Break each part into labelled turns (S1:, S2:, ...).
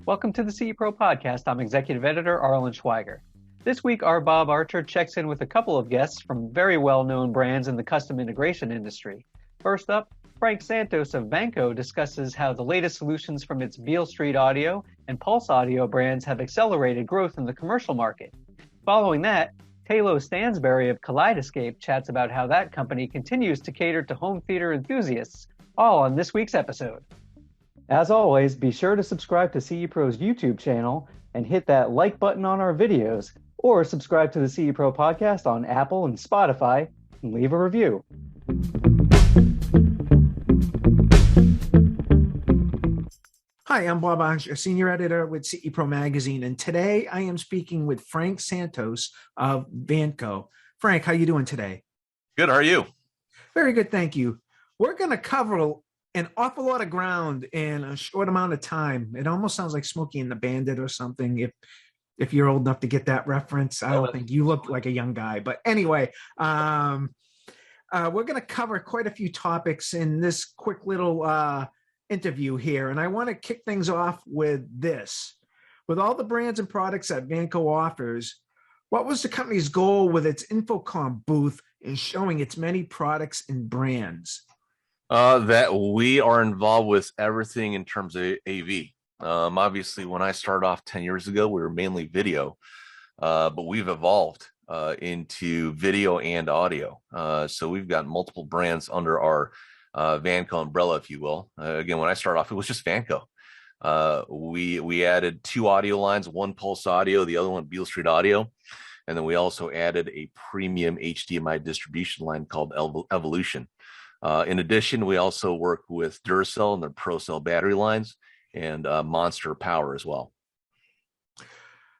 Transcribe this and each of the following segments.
S1: Welcome to the CE Pro podcast. I'm Executive Editor Arlen Schweiger. This week, our Bob Archer checks in with a couple of guests from very well-known brands in the custom integration industry. First up, Frank Santos of Vanco discusses how the latest solutions from its Beale Street Audio and Pulse Audio brands have accelerated growth in the commercial market. Following that, Tayloe Stansbury of Kaleidescape chats about how that company continues to cater to home theater enthusiasts, all on this week's episode. As always, be sure to subscribe to CE Pro's YouTube channel and hit that like button on our videos, or subscribe to the CE Pro podcast on Apple and Spotify and leave a review.
S2: Hi, I'm Bob Archer, Senior Editor with CE Pro Magazine, and today I am speaking with Frank Santos of Vanco. Frank, how you doing today?
S3: Good, how are you?
S2: Very good, thank you. We're going to cover an awful lot of ground in a short amount of time. It almost sounds like Smokey and the Bandit or something. If you're old enough to get that reference, I don't think you look like a young guy. But anyway, we're going to cover quite a few topics in this quick little interview here. And I want to kick things off with this. With all the brands and products that Vanco offers, what was the company's goal with its Infocom booth in showing its many products and brands?
S3: That we are involved with everything in terms of AV. Obviously, when I started off 10 years ago, we were mainly video, but we've evolved into video and audio. So we've got multiple brands under our Vanco umbrella, if you will. Again, when I started off, it was just Vanco. We added two audio lines, one Pulse Audio, the other one Beale Street Audio. And then we also added a premium HDMI distribution line called Evolution. In addition, we also work with Duracell and their ProCell battery lines and Monster Power as well.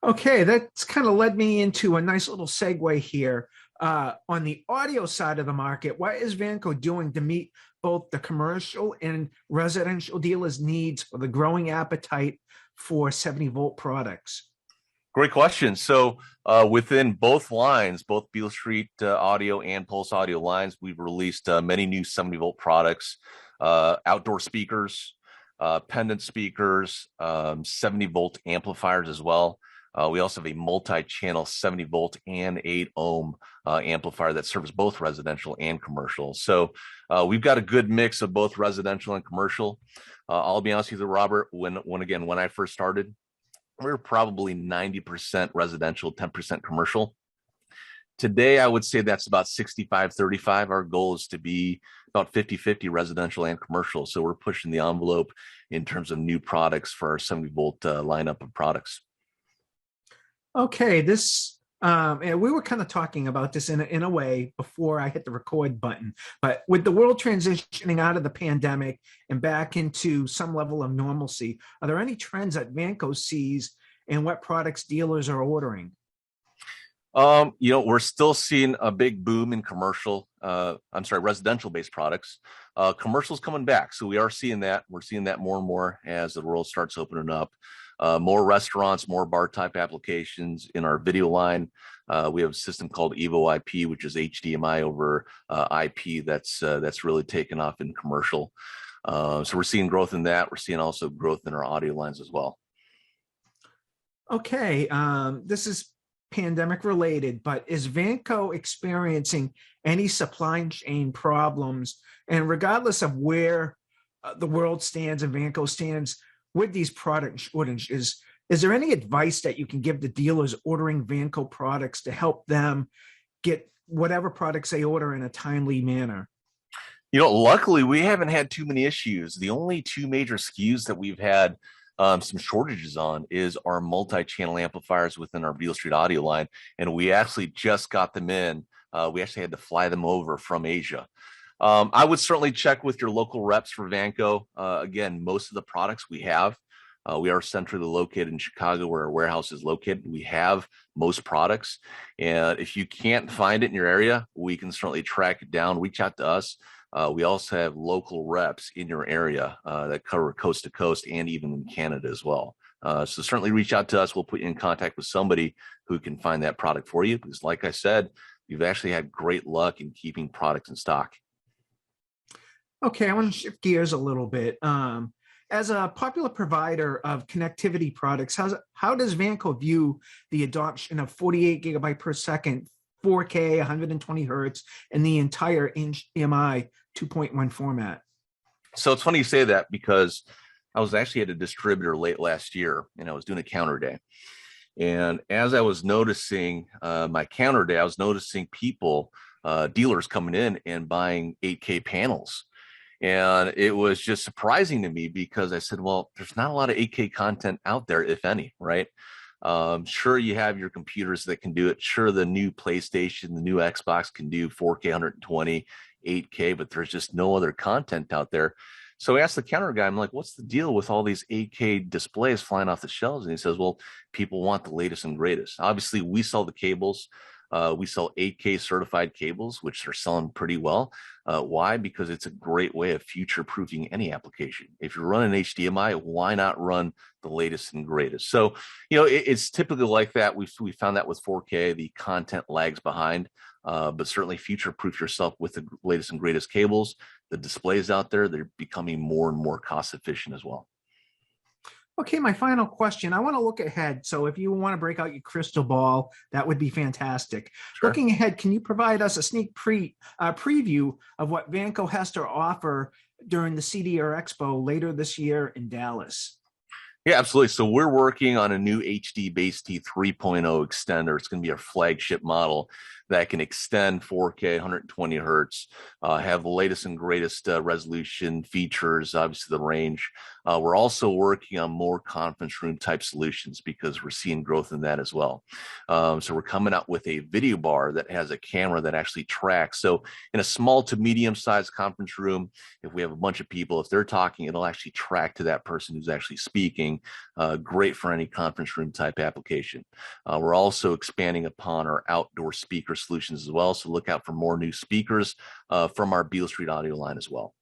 S2: Okay, that's kind of led me into a nice little segue here. On the audio side of the market, what is Vanco doing to meet both the commercial and residential dealers' needs for the growing appetite for 70-volt products?
S3: Great question. So within both lines, both Beale Street Audio and Pulse Audio lines, we've released many new 70-volt products, outdoor speakers, pendant speakers, 70-volt amplifiers as well. We also have a multi-channel 70-volt and 8-ohm amplifier that serves both residential and commercial. So we've got a good mix of both residential and commercial. I'll be honest with you, Robert, when I first started, we were probably 90% residential, 10% commercial. Today, I would say that's about 65-35. Our goal is to be about 50-50 residential and commercial. So we're pushing the envelope in terms of new products for our 70-volt lineup of products.
S2: Okay, and we were kind of talking about this in a way before I hit the record button, but with the world transitioning out of the pandemic and back into some level of normalcy, are there any trends that Vanco sees and what products dealers are ordering?
S3: We're still seeing a big boom in residential-based products. Commercial's coming back, so we are seeing that. We're seeing that more and more as the world starts opening up. More restaurants, more bar-type applications in our video line. We have a system called Evo IP, which is HDMI over IP that's really taken off in commercial. So we're seeing growth in that. We're seeing also growth in our audio lines as well.
S2: Okay, this is pandemic related, but is Vanco experiencing any supply chain problems? And regardless of where the world stands and Vanco stands with these product shortages, is there any advice that you can give the dealers ordering Vanco products to help them get whatever products they order in a timely manner?
S3: Luckily, we haven't had too many issues. The only two major SKUs that we've had some shortages on is our multi-channel amplifiers within our Beale Street Audio line, and we actually just got them in. We actually had to fly them over from Asia. I would certainly check with your local reps for Vanco. Again, most of the products we have, we are centrally located in Chicago where our warehouse is located. We have most products. And if you can't find it in your area, we can certainly track it down, reach out to us. We also have local reps in your area that cover coast to coast and even in Canada as well. So certainly reach out to us. We'll put you in contact with somebody who can find that product for you. Because like I said, we've actually had great luck in keeping products in stock.
S2: Okay, I want to shift gears a little bit. As a popular provider of connectivity products, how does Vanco view the adoption of 48 gigabyte per second, 4K, 120 hertz, and the entire HDMI 2.1 format?
S3: So it's funny you say that, because I was actually at a distributor late last year, and I was doing a counter day. And as I was noticing my counter day, I was noticing people, dealers coming in and buying 8K panels. And it was just surprising to me, because I said, well, there's not a lot of 8K content out there, if any, right? Sure, you have your computers that can do it. Sure, the new PlayStation, the new Xbox can do 4K, 120, 8K, but there's just no other content out there. So I asked the counter guy, I'm like, what's the deal with all these 8K displays flying off the shelves? And he says, well, people want the latest and greatest. Obviously, we sell the cables. We sell 8K certified cables, which are selling pretty well. Why? Because it's a great way of future-proofing any application. If you're running HDMI, why not run the latest and greatest? So, it's typically like that. We found that with 4K, the content lags behind, but certainly future-proof yourself with the latest and greatest cables. The displays out there, they're becoming more and more cost-efficient as well.
S2: Okay, my final question. I want to look ahead. So if you want to break out your crystal ball, that would be fantastic. Sure. Looking ahead, can you provide us a sneak preview of what Vanco has to offer during the CDR Expo later this year in Dallas?
S3: Yeah, absolutely. So we're working on a new HD Base T 3.0 extender. It's going to be our flagship model that can extend 4K, 120 hertz, have the latest and greatest resolution features, obviously the range. We're also working on more conference room type solutions, because we're seeing growth in that as well. So we're coming out with a video bar that has a camera that actually tracks. So in a small to medium sized conference room, if we have a bunch of people, if they're talking, it'll actually track to that person who's actually speaking. Great for any conference room type application. We're also expanding upon our outdoor speaker solutions as well. So look out for more new speakers from our Beale Street audio line as well.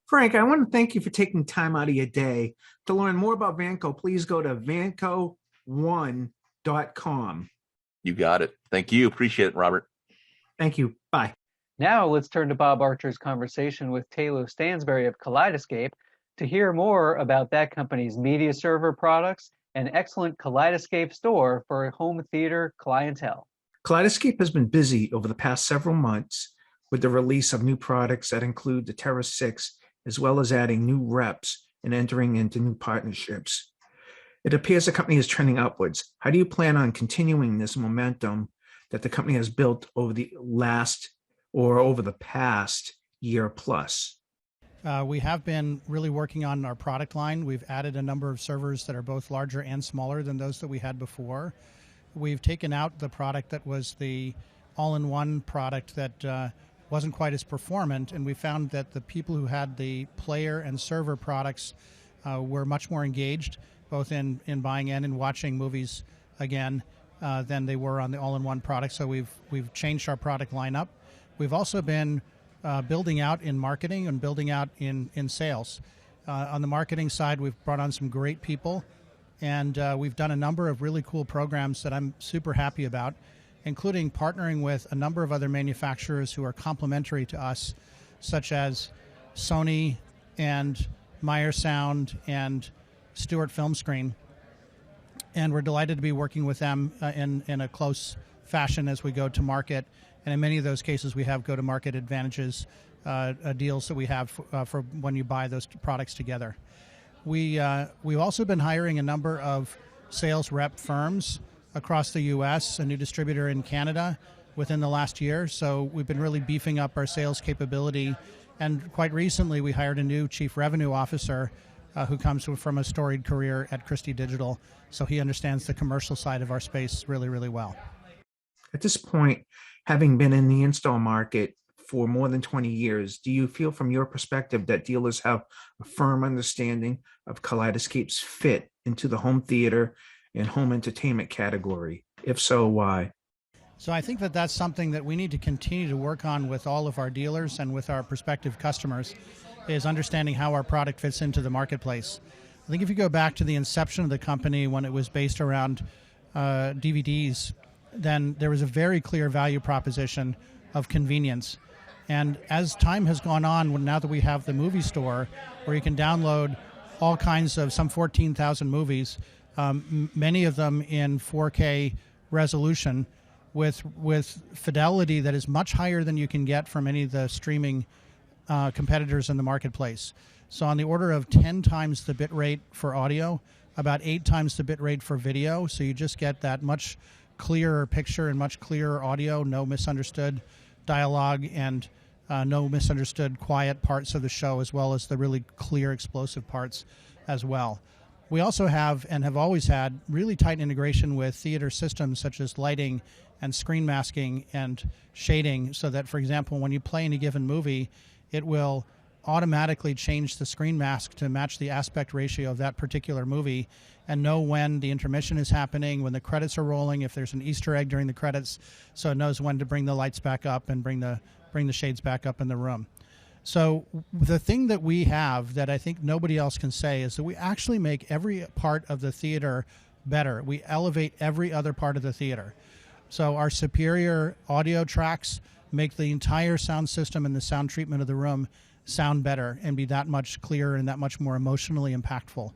S2: Frank, I want to thank you for taking time out of your day. To learn more about Vanco, please go to vanco1.com.
S3: You got it. Thank you. Appreciate it, Robert.
S2: Thank you. Bye.
S1: Now let's turn to Bob Archer's conversation with Tayloe Stansbury of Kaleidescape to hear more about that company's media server products and excellent Kaleidescape store for home theater clientele.
S2: Kaleidescape has been busy over the past several months with the release of new products that include the Terra 6, as well as adding new reps and entering into new partnerships. It appears the company is trending upwards. How do you plan on continuing this momentum that the company has built over the past year plus?
S4: We have been really working on our product line. We've added a number of servers that are both larger and smaller than those that we had before. We've taken out the product that was the all-in-one product that wasn't quite as performant, and we found that the people who had the player and server products were much more engaged, both in buying and in watching movies again than they were on the all-in-one product. So we've changed our product lineup. We've also been building out in marketing and building out in sales. On the marketing side, we've brought on some great people, and we've done a number of really cool programs that I'm super happy about, including partnering with a number of other manufacturers who are complementary to us, such as Sony and Meyer Sound and Stewart Film Screen. And we're delighted to be working with them in a close fashion as we go to market. And in many of those cases, we have go-to-market advantages, deals that we have for when you buy those products together. We've also been hiring a number of sales rep firms across the U.S., a new distributor in Canada within the last year. So we've been really beefing up our sales capability. And quite recently, we hired a new chief revenue officer who comes from a storied career at Christie Digital. So he understands the commercial side of our space really, really well.
S2: At this point, having been in the install market for more than 20 years, do you feel from your perspective that dealers have a firm understanding of Kaleidescape's fit into the home theater and home entertainment category? If so, why?
S4: So I think that that's something that we need to continue to work on with all of our dealers and with our prospective customers, is understanding how our product fits into the marketplace. I think if you go back to the inception of the company when it was based around DVDs, then there was a very clear value proposition of convenience. And as time has gone on, now that we have the movie store where you can download all kinds of some 14,000 movies, many of them in 4K resolution with fidelity that is much higher than you can get from any of the streaming competitors in the marketplace. So on the order of 10 times the bit rate for audio, about 8 times the bit rate for video. So you just get that much clearer picture and much clearer audio, no misunderstood dialogue, and no misunderstood quiet parts of the show, as well as the really clear, explosive parts as well. We also have, and have always had, really tight integration with theater systems such as lighting and screen masking and shading, so that, for example, when you play any given movie, it will automatically change the screen mask to match the aspect ratio of that particular movie and know when the intermission is happening, when the credits are rolling, if there's an Easter egg during the credits, so it knows when to bring the lights back up and bring the shades back up in the room. So the thing that we have that I think nobody else can say is that we actually make every part of the theater better. We elevate every other part of the theater. So our superior audio tracks make the entire sound system and the sound treatment of the room sound better and be that much clearer and that much more emotionally impactful.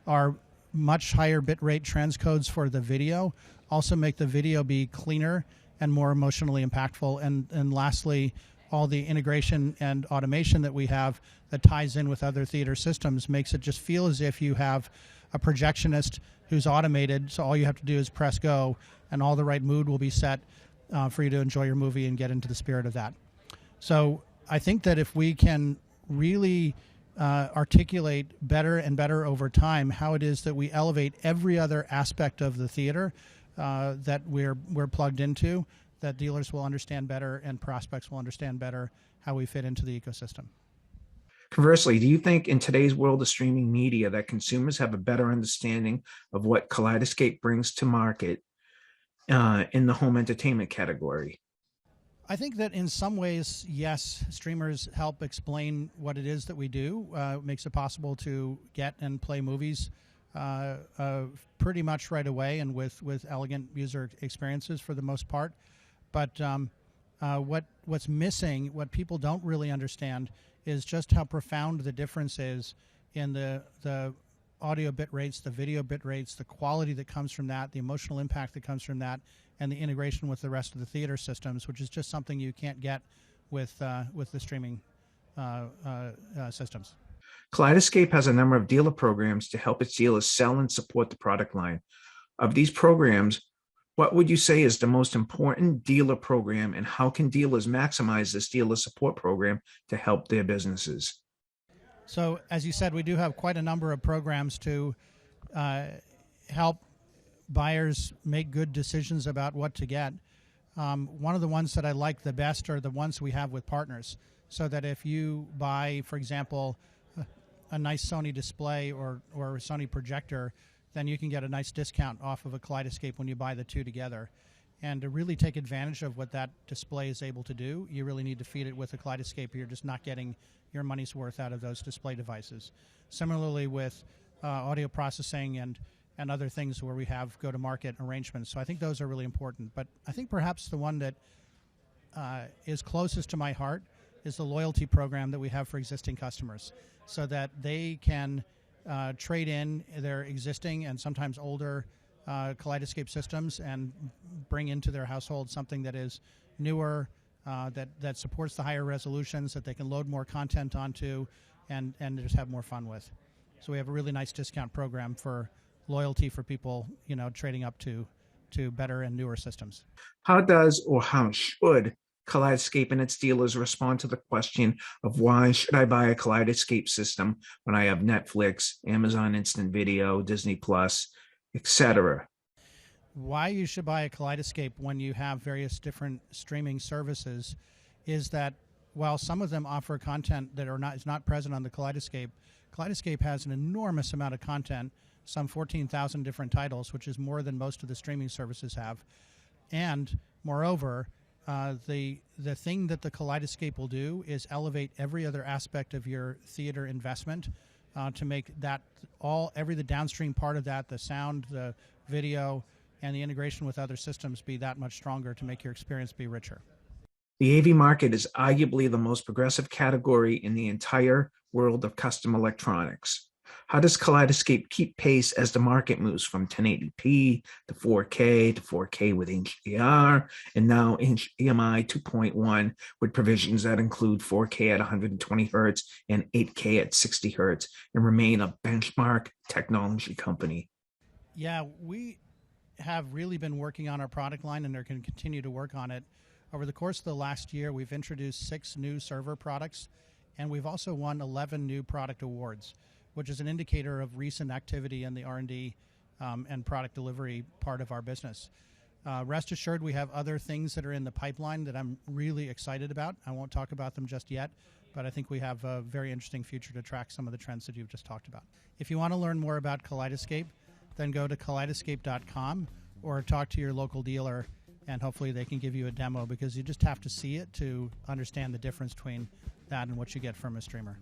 S4: Our much higher bitrate transcodes for the video also make the video be cleaner and more emotionally impactful. And lastly, all the integration and automation that we have that ties in with other theater systems makes it just feel as if you have a projectionist who's automated, so all you have to do is press go and all the right mood will be set for you to enjoy your movie and get into the spirit of that. So I think that if we can really articulate better and better over time how it is that we elevate every other aspect of the theater that we're plugged into, that dealers will understand better and prospects will understand better how we fit into the ecosystem.
S2: Conversely, do you think in today's world of streaming media that consumers have a better understanding of what Kaleidescape brings to market in the home entertainment category?
S4: I think that in some ways, yes, streamers help explain what it is that we do. It makes it possible to get and play movies pretty much right away and with elegant user experiences for the most part. But what's missing, what people don't really understand, is just how profound the difference is in the audio bit rates, the video bit rates, the quality that comes from that, the emotional impact that comes from that, and the integration with the rest of the theater systems, which is just something you can't get with the streaming systems.
S2: Kaleidescape has a number of dealer programs to help its dealers sell and support the product line. Of these programs, what would you say is the most important dealer program, and how can dealers maximize this dealer support program to help their businesses?
S4: So, as you said, we do have quite a number of programs to help buyers make good decisions about what to get. One of the ones that I like the best are the ones we have with partners, so that if you buy, for example, a nice Sony display or a Sony projector, then you can get a nice discount off of a Kaleidescape when you buy the two together. And to really take advantage of what that display is able to do, you really need to feed it with a Kaleidescape, or you're just not getting your money's worth out of those display devices. Similarly with audio processing and other things where we have go-to-market arrangements. So I think those are really important. But I think perhaps the one that is closest to my heart is the loyalty program that we have for existing customers, so that they can trade in their existing and sometimes older Kaleidescape systems and bring into their household something that is newer, that supports the higher resolutions, that they can load more content onto and just have more fun with. So we have a really nice discount program for loyalty for people, trading up to better and newer systems.
S2: How does or how should Kaleidescape and its dealers respond to the question of why should I buy a Kaleidescape system when I have Netflix, Amazon Instant Video, Disney Plus, etc.?
S4: Why you should buy a Kaleidescape when you have various different streaming services is that while some of them offer content that is not present on the Kaleidescape, Kaleidescape has an enormous amount of content, some 14,000 different titles, which is more than most of the streaming services have. And moreover, the thing that the Kaleidescape will do is elevate every other aspect of your theater investment to make that every the downstream part of that, the sound, the video, and the integration with other systems be that much stronger to make your experience be richer.
S2: The AV market is arguably the most progressive category in the entire world of custom electronics. How does Kaleidescape keep pace as the market moves from 1080p to 4K to 4K with HDR, and now HDMI 2.1 with provisions that include 4K at 120 hertz and 8K at 60 hertz, and remain a benchmark technology company?
S4: Yeah, we have really been working on our product line and are going to continue to work on it. Over the course of the last year, we've introduced 6 new server products, and we've also won 11 new product awards, which is an indicator of recent activity in the R&D and product delivery part of our business. Rest assured, we have other things that are in the pipeline that I'm really excited about. I won't talk about them just yet, but I think we have a very interesting future to track some of the trends that you've just talked about. If you want to learn more about Kaleidescape, then go to kaleidescape.com or talk to your local dealer, and hopefully they can give you a demo, because you just have to see it to understand the difference between that and what you get from a streamer.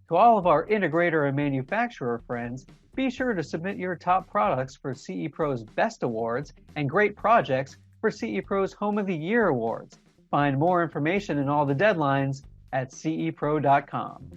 S1: To all of our integrator and manufacturer friends, be sure to submit your top products for CE Pro's Best Awards and great projects for CE Pro's Home of the Year Awards. Find more information and all the deadlines at cepro.com.